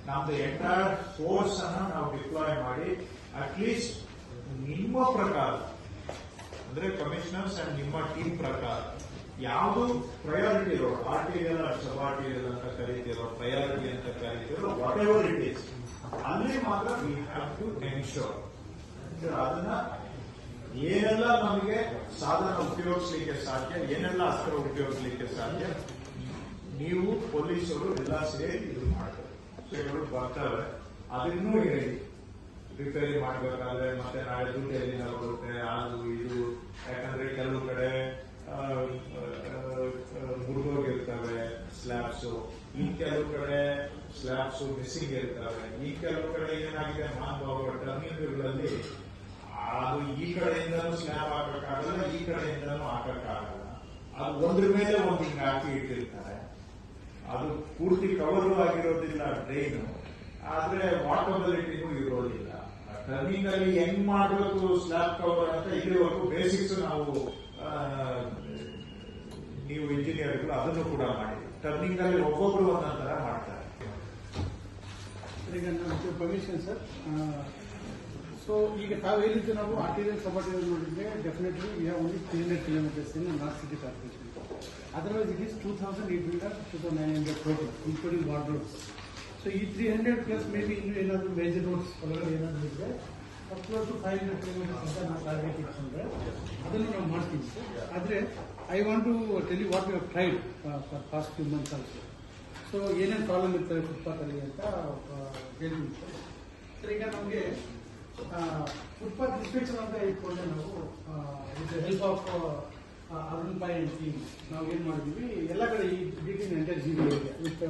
ನಮ್ದು entire force ಅನ್ನ ನಾವು ಡಿಪ್ಲಾಯ್ ಮಾಡಿ ಅಟ್ಲೀಸ್ಟ್ ನಿಮ್ಮ ಪ್ರಕಾರ ಅಂದ್ರೆ ಕಮಿಷನರ್ಸ್ ಅಂಡ್ ನಿಮ್ಮ ಟೀಮ್ ಪ್ರಕಾರ ಯಾವುದು ಪ್ರಯಾರಿಟಿ ರೋಡ್ ಆರ್ಟಿರಿಯಲ್ ಸಬ್ ಆರ್ಟಿರಿಯಲ್ ಅಂತ ಕರೀತಿರೋ ಪ್ರಯಾರಿಟಿ ಅಂತ ಕರೀತಿರೋ ವಾಟ್ ಎವರ್ ಇಟ್ ಈಸ್ ಅಲ್ಲಿ ಮಾತ್ರ ವಿ ಹ್ಯಾವ್ ಟು ಎನ್ಶೋರ್ ಅದನ್ನ ಏನೆಲ್ಲ ನಮಗೆ ಸಾಧನ ಉಪಯೋಗಿಸಲಿಕ್ಕೆ ಸಾಧ್ಯ ಏನೆಲ್ಲ ಅಸ್ತ್ರ ಉಪಯೋಗಿಸಲಿಕ್ಕೆ ಸಾಧ್ಯ ನೀವು ಪೊಲೀಸರು ಎಲ್ಲ ಸೇರಿ ಇದು ಮಾಡಬೇಕು ಬರ್ತವೆ ಅದನ್ನೂ ಹೇಳಿ ರಿಪೇರಿ ಮಾಡಬೇಕಾದ್ರೆ ಮತ್ತೆ ನಾಳೆ ದುಡ್ಡು ಎಲ್ಲಿಂದ ಬರುತ್ತೆ ಅದು ಇದು ಯಾಕಂದ್ರೆ ಕೆಲವು ಕಡೆ ಮುರಿದೋಗಿರ್ತವೆ ಸ್ಲ್ಯಾಬ್ಸ್ ಈ ಕೆಲವು ಕಡೆ ಸ್ಲ್ಯಾಬ್ಸ್ ಮಿಸ್ಸಿಂಗ್ ಇರ್ತವೆ ಈ ಕೆಲವು ಕಡೆ ಏನಾಗಿದೆ ಮಹಾನುಭಾವ ಟರ್ನಿಂಗ್ಗಳಲ್ಲಿ ಅದು ಈ ಕಡೆಯಿಂದನೂ ಸ್ಲ್ಯಾಬ್ ಹಾಕಕ್ಕಾಗಲ್ಲ ಈ ಕಡೆಯಿಂದನೂ ಹಾಕಕ್ಕಾಗಲ್ಲ ಅದು ಒಂದ್ರ ಮೇಲೆ ಒಂದು ಹಿಂಗೆ ಹಾಕಿ ಇಟ್ಟಿರ್ತಾರೆ ಅದು ಪೂರ್ತಿ ಕವರ್ ಆಗಿರೋದಿಲ್ಲ ಡ್ರೈನು ಆದ್ರೆ ವಾಟಬಲಿಟಿನೂ ಇರೋದಿಲ್ಲ ಟರ್ನಿಂಗ್ ಅಲ್ಲಿ ಹೆಂಗ್ ಮಾಡಬೇಕು ಸ್ಲ್ಯಾಬ್ ಕವರ್ ಅಂತ ಇಲ್ಲಿವರೆಗೂ ಬೇಸಿಕ್ಸ್ ನಾವು ನೀವು ಇಂಜಿನಿಯರ್ಗಳು ಅದನ್ನು ಕೂಡ ಮಾಡಿ ಟರ್ನಿಂಗ್ ಅಲ್ಲಿ ಒಬ್ಬೊಬ್ರು ಒಂದೊಂದರ ಮಾಡ್ತಾರೆ ಈಗ ನಮ್ಮ ಪರ್ಮಿಷನ್ ಸರ್ ಸೊ ಈಗ ತಾವು ಹೇಳಿದ್ದು ನಾವು ಆರ್ಟಿರಿಯಲ್ ಸಬ್ ಆರ್ಟಿರಿಯಲ್ ನೋಡಿದ್ರೆ definitely we have only 300 kilometers in north city corporation otherwise it is 2800 2900 total including ward roads so ಈ 300 ಪ್ಲಸ್ ಮೇ ಬಿ ಇನ್ನೂ ಏನಾದರೂ ಮೇಜರ್ ರೋಡ್ಸ್ ಒಳಗಡೆ ಏನಾದರೂ ಇದ್ರೆ ಅಪ್ಲೋಡ್ ಟು 500 kilometers ಅಂತ ನಾವು ಟಾರ್ಗೆಟ್ ಇಟ್ಕೊಂಡ್ರೆ ಅದನ್ನು ನಾವು ಮಾಡ್ತೀವಿ ಸರ್ ಆದರೆ I want to tell you what you have tried for past few months also so ಏನೇನು ಪ್ರಾಬ್ಲಮ್ ಇರ್ತವೆ ಫುಟ್ಪಾತಲ್ಲಿ ಅಂತ ಹೇಳ್ತೀವಿ ಸರ್ ಈಗ ನಮಗೆ ಫುಟ್ಪಾತ್ ಇನ್ಸ್ಪೆಕ್ಷನ್ ಅಂತ ಇಟ್ಕೊಂಡೆ ನಾವು with help of Arun Pai and team ನಾವು ಏನು ಮಾಡಿದ್ವಿ ಎಲ್ಲ ಕಡೆ ಈ ಡಿ ಟಿ ಎಂಟರ್ ಜೀವಿ ವಿತ್